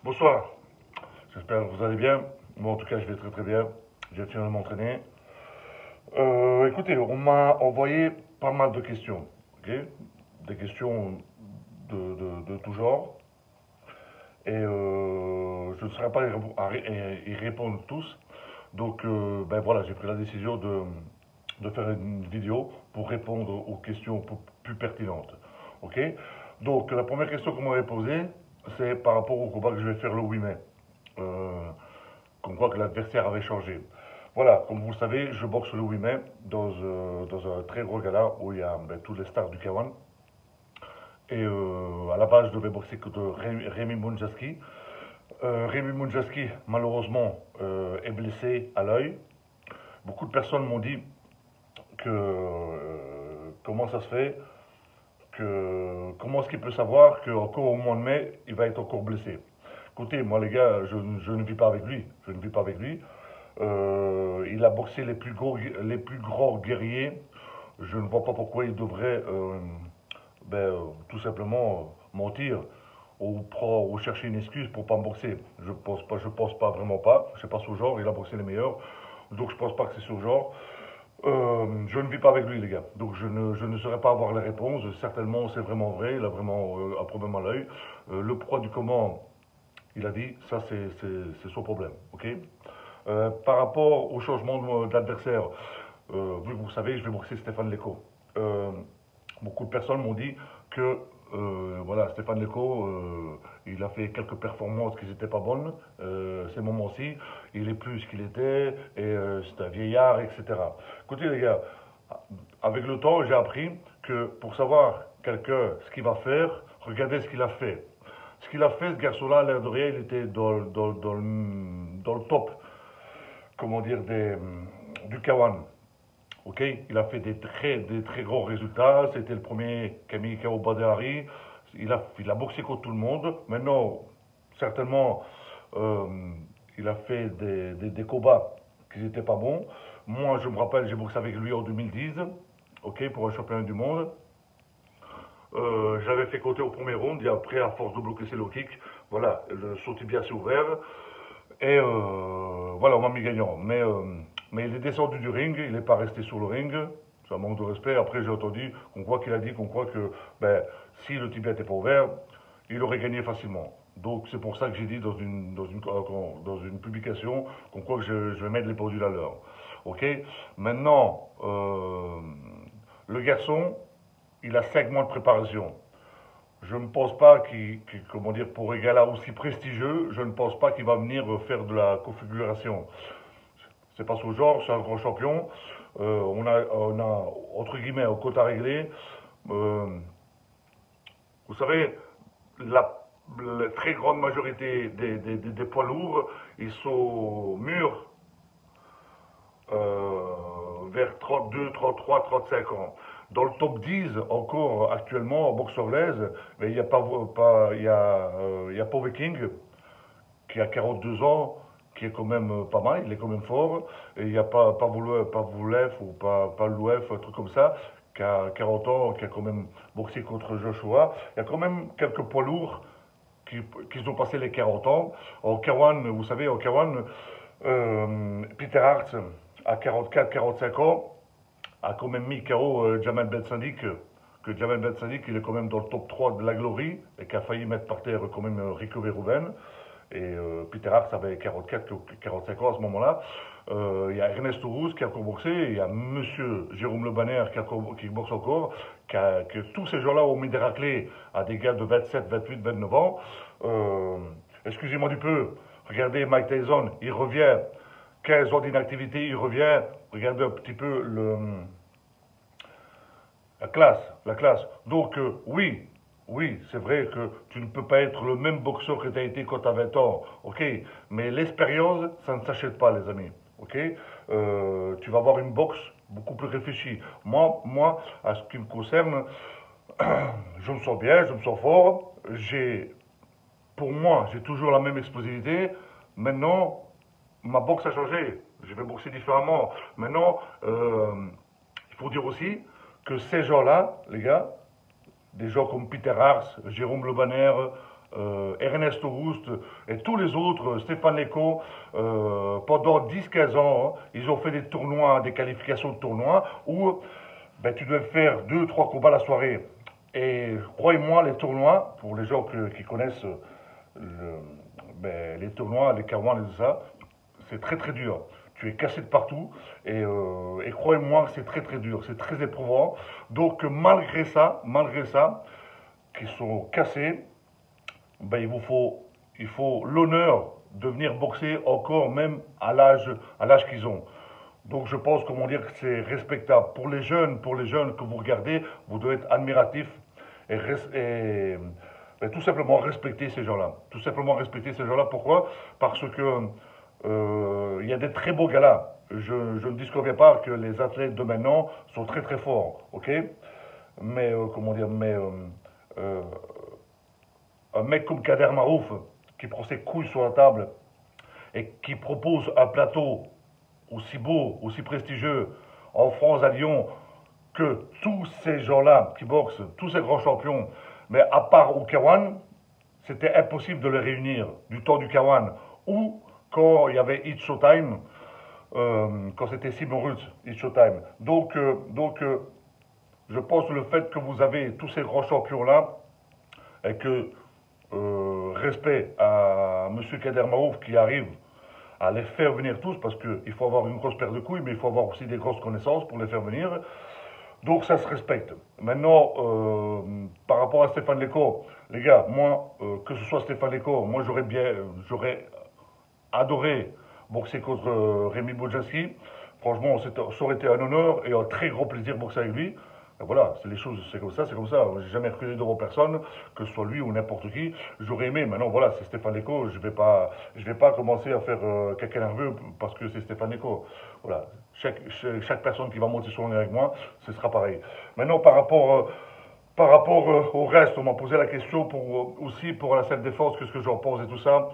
Bonsoir, j'espère que vous allez bien. Moi en tout cas je vais très très bien. J'ai fini de m'entraîner. Écoutez, on m'a envoyé pas mal de questions. Ok, des questions de tout genre. Et je ne saurais pas y répondre tous. Donc ben voilà, j'ai pris la décision de faire une vidéo pour répondre aux questions plus pertinentes. Ok, donc la première question qu'on m'avait posée, c'est par rapport au combat que je vais faire le 8 mai. Euh, qu'on voit que l'adversaire avait changé. Voilà, comme vous le savez, je boxe le 8 mai dans un très gros gala où il y a tous les stars du K1. Et à la base, je devais boxer contre Rémi Mounjaski. Rémi Mounjaski, malheureusement, est blessé à l'œil. Beaucoup de personnes m'ont dit que comment ça se fait, comment est-ce qu'il peut savoir qu'encore au mois de mai, il va être encore blessé. Écoutez, moi les gars, je ne vis pas avec lui. Je ne vis pas avec lui. Il a boxé les plus grands guerriers. Je ne vois pas pourquoi il devrait tout simplement mentir ou chercher une excuse pour pas me boxer. Je pense pas vraiment pas. C'est pas ce genre. Il a boxé les meilleurs. Donc je pense pas que c'est ce genre. Je ne vis pas avec lui, les gars. Donc je ne saurais pas avoir les réponses. Certainement, c'est vraiment vrai. Il a vraiment un problème à l'œil. Le poids du comment, il a dit, ça c'est son problème. Ok. Par rapport au changement d'adversaire, vu que vous savez, je vais boxer Stéphane Leco. Euh, Beaucoup de personnes m'ont dit que voilà, Stéphane Leco, il a fait quelques performances qui n'étaient pas bonnes. Ces moments-ci, il est plus ce qu'il était, et c'est un vieillard, etc. Écoutez les gars, avec le temps, j'ai appris que pour savoir quelqu'un ce qu'il va faire, regardez ce qu'il a fait. Ce qu'il a fait, ce garçon-là, à l'air de rien, il était dans le top, comment dire, du K1. Ok, il a fait des très gros résultats. C'était le premier Camille Kao Badari. Il a boxé contre tout le monde. Maintenant, certainement, euh, il a fait des combats qui n'étaient pas bons. Moi, je me rappelle, j'ai boxé avec lui en 2010, ok, pour un championnat du monde. J'avais fait côté au premier round, et après, à force de bloquer ses low kicks, voilà, son tibia s'est ouvert. Et voilà, on m'a mis gagnant. Mais il est descendu du ring, il n'est pas resté sur le ring. C'est un manque de respect. Après, j'ai entendu qu'on croit qu'il a dit qu'on croit que ben, si le tibia n'était pas ouvert, il aurait gagné facilement. Donc c'est pour ça que j'ai dit dans une publication qu'on croit que je vais mettre les pendules à l'heure. Ok. Maintenant, le garçon, il a 5 mois de préparation. Je ne pense pas comment dire, pour un gala aussi prestigieux, je ne pense pas qu'il va venir faire de la configuration. C'est pas son genre, c'est un grand champion. On a, entre guillemets, un quota réglé. Euh, vous savez, la très grande majorité des poids lourds, ils sont mûrs vers 32, 33, 35 ans. Dans le top 10, encore actuellement, en boxe anglaise, il y a il y a Paul King, qui a 42 ans, qui est quand même pas mal, il est quand même fort. Et il y a Pavoulev ou Palouev, un truc comme ça, qui a 40 ans, qui a quand même boxé contre Joshua. Il y a quand même quelques poids lourds qui ont passé les 40 ans. En K1, vous savez, en K1, Peter Hart, à 44-45 ans, a quand même mis KO Jamal Ben Sadiq, que Jamal Ben Sadiq, il est quand même dans le top 3 de la glory, et qui a failli mettre par terre quand même Rico Verhoeven. Et Peter Hart avait 44-45 ans à ce moment-là. Il y a Ernest Rousse qui a encore boxé, il y a Monsieur Jérôme Le Banner qui boxe encore, que tous ces gens-là ont mis des raclés à des gars de 27, 28, 29 ans. Excusez-moi du peu, regardez Mike Tyson, il revient, 15 ans d'inactivité, il revient, regardez un petit peu la classe, la classe. Donc oui, oui, c'est vrai que tu ne peux pas être le même boxeur que tu as été quand tu as 20 ans, ok. Mais l'expérience, ça ne s'achète pas, les amis, ok. Tu vas avoir une boxe beaucoup plus réfléchie. Moi, à ce qui me concerne, je me sens bien, je me sens fort. Pour moi, j'ai toujours la même explosivité. Maintenant, ma boxe a changé. Je vais boxer différemment. Maintenant, il faut dire aussi que ces gens-là, les gars, des gens comme Peter Hars, Jérôme Le Banner, Ernest Auguste et tous les autres, Stéphane Leco, pendant 10-15 ans, hein, ils ont fait des tournois, des qualifications de tournois où ben, tu devais faire 2-3 combats la soirée. Et croyez-moi, les tournois, pour les gens qui connaissent ben, les tournois, les K1 et tout ça, c'est très très dur. Tu es cassé de partout et croyez-moi que c'est très très dur, c'est très éprouvant. Donc malgré ça, qu'ils sont cassés, ben, il faut l'honneur de venir boxer encore même à l'âge qu'ils ont. Donc je pense comment dire que c'est respectable pour les jeunes que vous regardez, vous devez être admiratif et tout simplement respecter ces gens-là. Tout simplement respecter ces gens-là. Pourquoi? Parce que il y a des très beaux gars-là. Je ne disconviens pas que les athlètes de maintenant sont très très forts, ok? Mais comment dire, euh, un mec comme Kader Marouf qui prend ses couilles sur la table et qui propose un plateau aussi beau, aussi prestigieux en France, à Lyon, que tous ces gens-là qui boxent, tous ces grands champions, mais à part au K1, c'était impossible de les réunir du temps du K1. Ou quand il y avait It's Showtime, quand c'était Simon Rutz, It's Showtime. Je pense que le fait que vous avez tous ces grands champions-là, et que respect à M. Kader Maouf qui arrive à les faire venir tous, parce qu'il faut avoir une grosse paire de couilles, mais il faut avoir aussi des grosses connaissances pour les faire venir. Donc ça se respecte. Maintenant, par rapport à Stéphane Leco, les gars, moi, que ce soit Stéphane Leco, moi j'aurais adoré boxer contre Rémi Bodjanski. Franchement, ça aurait été un honneur et un très grand plaisir de boxer avec lui. Et voilà, c'est les choses, c'est comme ça, c'est comme ça. J'ai jamais reculé devant personne, que ce soit lui ou n'importe qui. J'aurais aimé. Maintenant, voilà, c'est Stéphane Leco. Je vais pas commencer à faire quelqu'un nerveux parce que c'est Stéphane Leco. Voilà, chaque personne qui va monter sur le avec moi, ce sera pareil. Maintenant, par rapport au reste, on m'a posé la question aussi pour la self-défense, qu'est-ce que j'en pense et tout ça.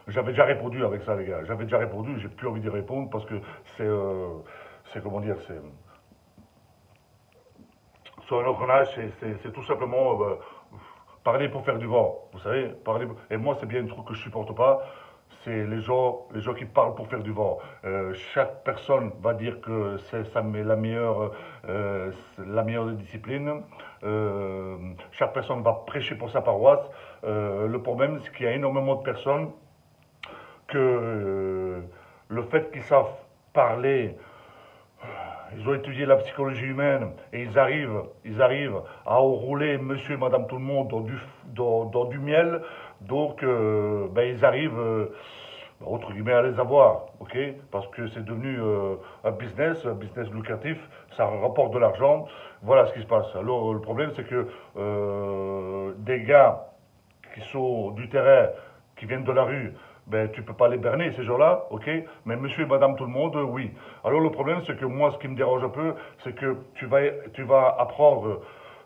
J'avais déjà répondu avec ça, les gars. J'avais déjà répondu, j'ai plus envie d'y répondre parce que c'est comment dire, c'est sur un autre âge, c'est tout simplement parler pour faire du vent. Vous savez, parler. Et moi, c'est bien un truc que je supporte pas. C'est les gens qui parlent pour faire du vent. Chaque personne va dire que c'est ça met la meilleure des disciplines. Chaque personne va prêcher pour sa paroisse. Le problème, c'est qu'il y a énormément de personnes que le fait qu'ils savent parler, ils ont étudié la psychologie humaine et ils arrivent à enrouler monsieur et madame tout le monde dans du miel. Donc, ben, ils arrivent, entre guillemets, à les avoir, ok? Parce que c'est devenu un business lucratif, ça rapporte de l'argent. Voilà ce qui se passe. Alors, le problème, c'est que des gars qui sont du terrain, qui viennent de la rue, ben, tu peux pas les berner, ces gens-là, ok? Mais monsieur et madame tout le monde, oui. Alors le problème, c'est que moi, ce qui me dérange un peu, c'est que tu vas apprendre,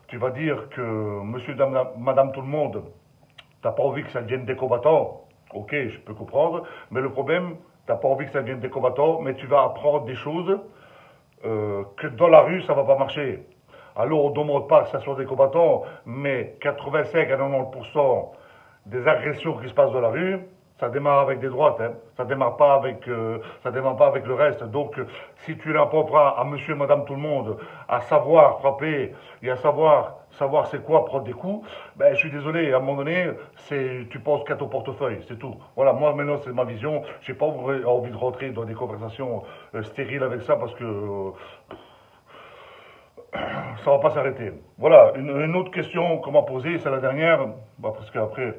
tu vas dire que monsieur et madame tout le monde, t'as pas envie que ça devienne des combattants, ok, je peux comprendre, mais le problème, t'as pas envie que ça devienne des combattants, mais tu vas apprendre des choses que dans la rue, ça va pas marcher. Alors on ne demande pas que ça soit des combattants, mais 85 à 90% des agressions qui se passent dans la rue, ça démarre avec des droites, hein. Ça démarre pas avec le reste. Donc, si tu n'apprends pas à monsieur et madame tout le monde à savoir frapper et à savoir c'est quoi prendre des coups, ben, je suis désolé, à un moment donné, tu penses qu'à ton portefeuille, c'est tout. Voilà, moi maintenant c'est ma vision. J'ai pas envie de rentrer dans des conversations stériles avec ça parce que ça va pas s'arrêter. Voilà, une autre question qu'on m'a posée, c'est la dernière, bah, parce qu'après,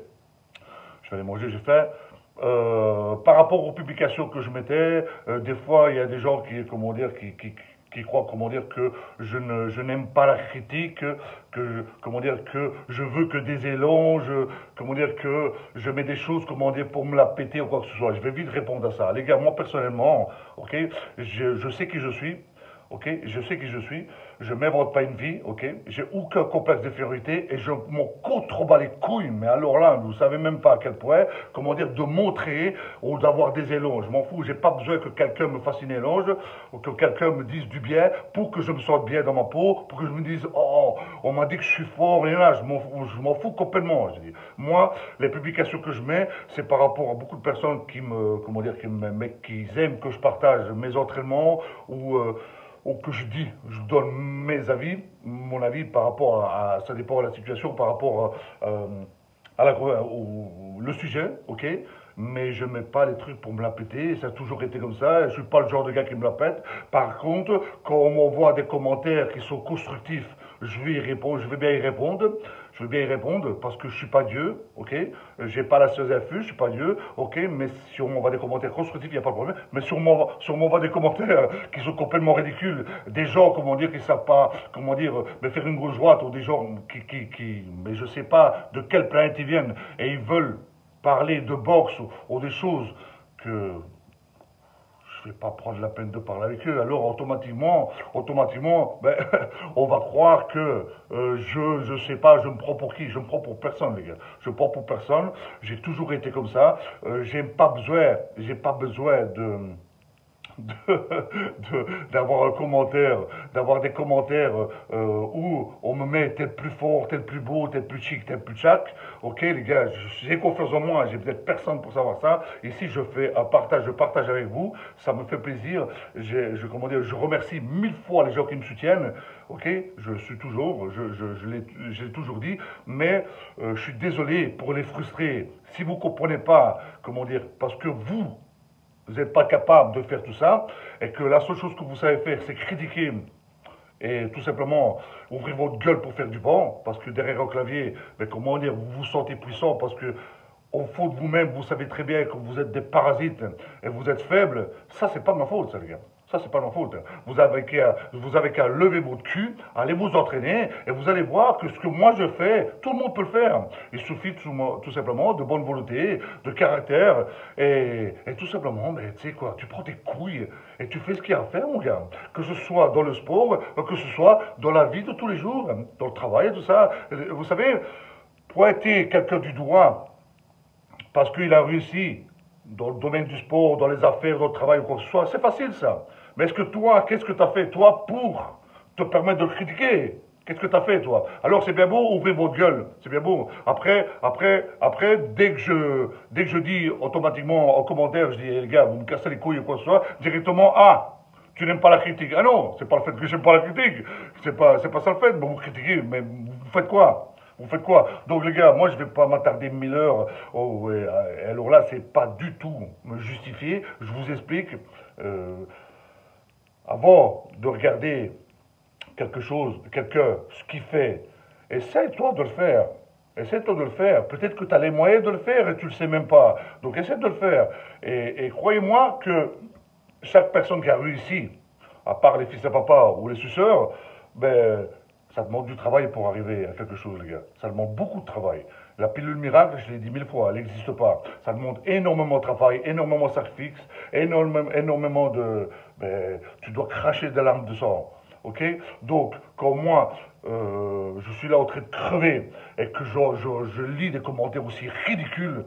je vais aller manger, j'ai faim. Par rapport aux publications que je mettais, des fois il y a des gens comment dire, qui croient, comment dire, que je n'aime pas la critique, comment dire, que je veux que des élans, comment dire, que je mets des choses, comment dire, pour me la péter ou quoi que ce soit. Je vais vite répondre à ça. Les gars, moi personnellement, ok, je sais qui je suis. Ok, je sais qui je suis. je m'invente pas une vie, ok? J'ai aucun complexe d'infériorité et je m'en contrebats les couilles. Mais alors là, vous savez même pas à quel point, comment dire, de montrer ou d'avoir des éloges. Je m'en fous, j'ai pas besoin que quelqu'un me fasse une éloge ou que quelqu'un me dise du bien pour que je me sente bien dans ma peau, pour que je me dise, oh, on m'a dit que je suis fort, et là, je m'en fous complètement. Je dis. Moi, les publications que je mets, c'est par rapport à beaucoup de personnes qui me, comment dire, qui aiment que je partage mes entraînements ou que je dis, je donne mes avis, mon avis par rapport ça dépend de la situation, par rapport le sujet, ok? Mais je mets pas les trucs pour me la péter, ça a toujours été comme ça, je suis pas le genre de gars qui me la pète. Par contre, quand on m'envoie des commentaires qui sont constructifs, je vais y répondre, je vais bien y répondre, je vais bien y répondre parce que je suis pas Dieu, ok? J'ai pas la infuse, je suis pas Dieu, ok? Mais si on m'envoie des commentaires constructifs, il n'y a pas de problème. Mais si on m'envoie des commentaires qui sont complètement ridicules, des gens, comment dire, qui savent pas, comment dire, mais faire une gauche droite, ou des gens mais je sais pas de quelle planète ils viennent, et ils veulent parler de boxe ou des choses que je ne vais pas prendre la peine de parler avec eux. Alors automatiquement, ben, on va croire que je sais pas, je me prends pour qui? Je me prends pour personne, les gars. Je me prends pour personne. J'ai toujours été comme ça. J'ai pas besoin d'avoir d'avoir des commentaires où on me met tel plus fort, tel plus beau, tel plus chic, tel plus tchac. Ok, les gars, j'ai confiance en moi, j'ai peut-être personne pour savoir ça. Ici, je fais un partage, je partage avec vous, ça me fait plaisir. Comment dire, je remercie 1000 fois les gens qui me soutiennent. Ok, je suis toujours, je l'ai toujours dit, mais je suis désolé pour les frustrer. Si vous comprenez pas, comment dire, parce que vous n'êtes pas capable de faire tout ça, et que la seule chose que vous savez faire, c'est critiquer et tout simplement ouvrir votre gueule pour faire du vent, parce que derrière un clavier, mais comment dire, vous vous sentez puissant, parce que au fond de vous-même, vous savez très bien que vous êtes des parasites et vous êtes faibles. Ça, c'est pas de ma faute, ça, les gars. Ça, c'est pas de ma faute. Vous avez qu'à lever votre cul, aller vous entraîner, et vous allez voir que ce que moi je fais, tout le monde peut le faire. Il suffit tout simplement de bonne volonté, de caractère, et tout simplement, mais tu sais quoi, tu prends tes couilles et tu fais ce qu'il y a à faire, mon gars. Que ce soit dans le sport, que ce soit dans la vie de tous les jours, dans le travail et tout ça. Vous savez, pointer quelqu'un du doigt parce qu'il a réussi dans le domaine du sport, dans les affaires, dans le travail ou quoi que ce soit, c'est facile ça. Mais est-ce que toi, qu'est-ce que tu as fait, toi, pour te permettre de le critiquer? Qu'est-ce que tu as fait, toi? Alors, c'est bien beau, ouvrez votre gueule. C'est bien beau. Après, dès que je dis automatiquement en commentaire, je dis, les gars, vous me cassez les couilles ou quoi que ce soit, directement, ah, tu n'aimes pas la critique. Ah non, c'est pas le fait que j'aime pas la critique. C'est pas ça le fait. Bon, vous critiquez, mais vous faites quoi? Vous faites quoi? Donc les gars, moi je vais pas m'attarder 1000 heures. Oh, ouais, alors là, c'est pas du tout me justifier. Je vous explique. Avant de regarder quelque chose, quelqu'un, ce qu'il fait, essaie-toi de le faire. Essaie-toi de le faire. Peut-être que tu as les moyens de le faire et tu ne le sais même pas. Donc essaie de le faire. Et croyez-moi que chaque personne qui a réussi, à part les fils à papa ou les suceurs, ben, ça demande du travail pour arriver à quelque chose, les gars. Ça demande beaucoup de travail. La pilule miracle, je l'ai dit 1000 fois, elle n'existe pas. Ça demande énormément de travail, énormément de sacrifices, énormément de... Ben, tu dois cracher des larmes de sang. Ok? Donc, quand moi, je suis là en train de crever et que je lis des commentaires aussi ridicules,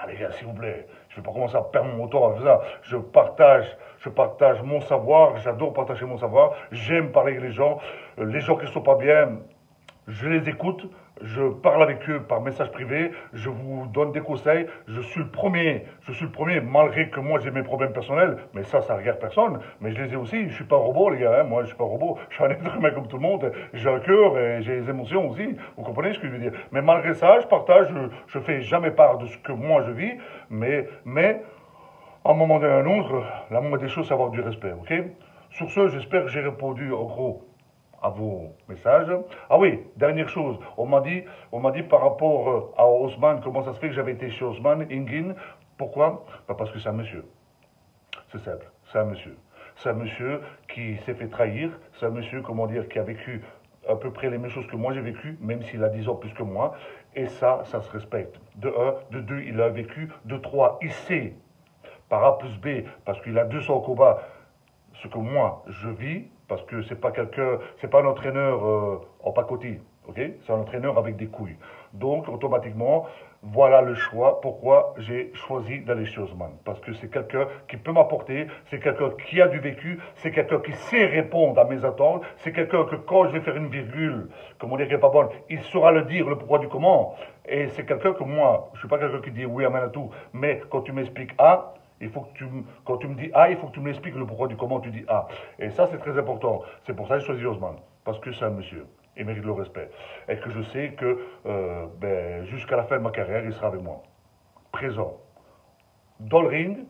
ah, les gars, s'il vous plaît, je ne vais pas commencer à perdre mon temps avec ça. Je partage mon savoir, j'adore partager mon savoir, j'aime parler avec les gens qui ne sont pas bien, je les écoute, je parle avec eux par message privé, je vous donne des conseils, je suis le premier, malgré que moi j'ai mes problèmes personnels, mais ça regarde personne, mais je les ai aussi, je suis pas un robot les gars, hein, moi je suis pas un robot, je suis un être humain comme tout le monde, j'ai un cœur et j'ai des émotions aussi, vous comprenez ce que je veux dire, mais malgré ça, je partage, je fais jamais part de ce que moi je vis, mais à un moment donné ou à un autre, la moindre des choses c'est avoir du respect, ok? Sur ce, j'espère que j'ai répondu en gros à vos messages. Ah oui, dernière chose, on m'a dit par rapport à Haussmann, comment ça se fait que j'avais été chez Haussmann, Ingin, pourquoi? Bah parce que c'est un monsieur. C'est simple, c'est un monsieur. C'est un monsieur qui s'est fait trahir, c'est un monsieur, comment dire, qui a vécu à peu près les mêmes choses que moi j'ai vécu, même s'il a 10 ans plus que moi, et ça se respecte. De un, de deux, il a vécu, de trois, il sait, par A plus B, parce qu'il a 200 combats, ce que moi je vis, Parce que c'est pas quelqu'un, c'est pas un entraîneur en pacotille, ok? C'est un entraîneur avec des couilles. Donc, automatiquement, voilà le choix. Pourquoi j'ai choisi d'aller chez Osman. Parce que c'est quelqu'un qui peut m'apporter, c'est quelqu'un qui a du vécu, c'est quelqu'un qui sait répondre à mes attentes, c'est quelqu'un que quand je vais faire une virgule, comme on dirait pas bonne, il saura le dire, le pourquoi du comment. Et c'est quelqu'un que moi, je suis pas quelqu'un qui dit oui, amen à tout, mais quand tu m'expliques A, il faut que quand tu me dis A, il faut que tu m'expliques le pourquoi du comment tu dis A. Et ça, c'est très important. C'est pour ça que j'ai choisi Osman. Parce que c'est un monsieur. Il mérite le respect. Et que je sais que jusqu'à la fin de ma carrière, il sera avec moi. Présent. Dans le ring,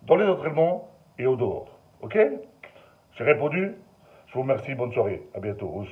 dans les entraînements et au dehors. Ok? J'ai répondu. Je vous remercie. Bonne soirée. À bientôt.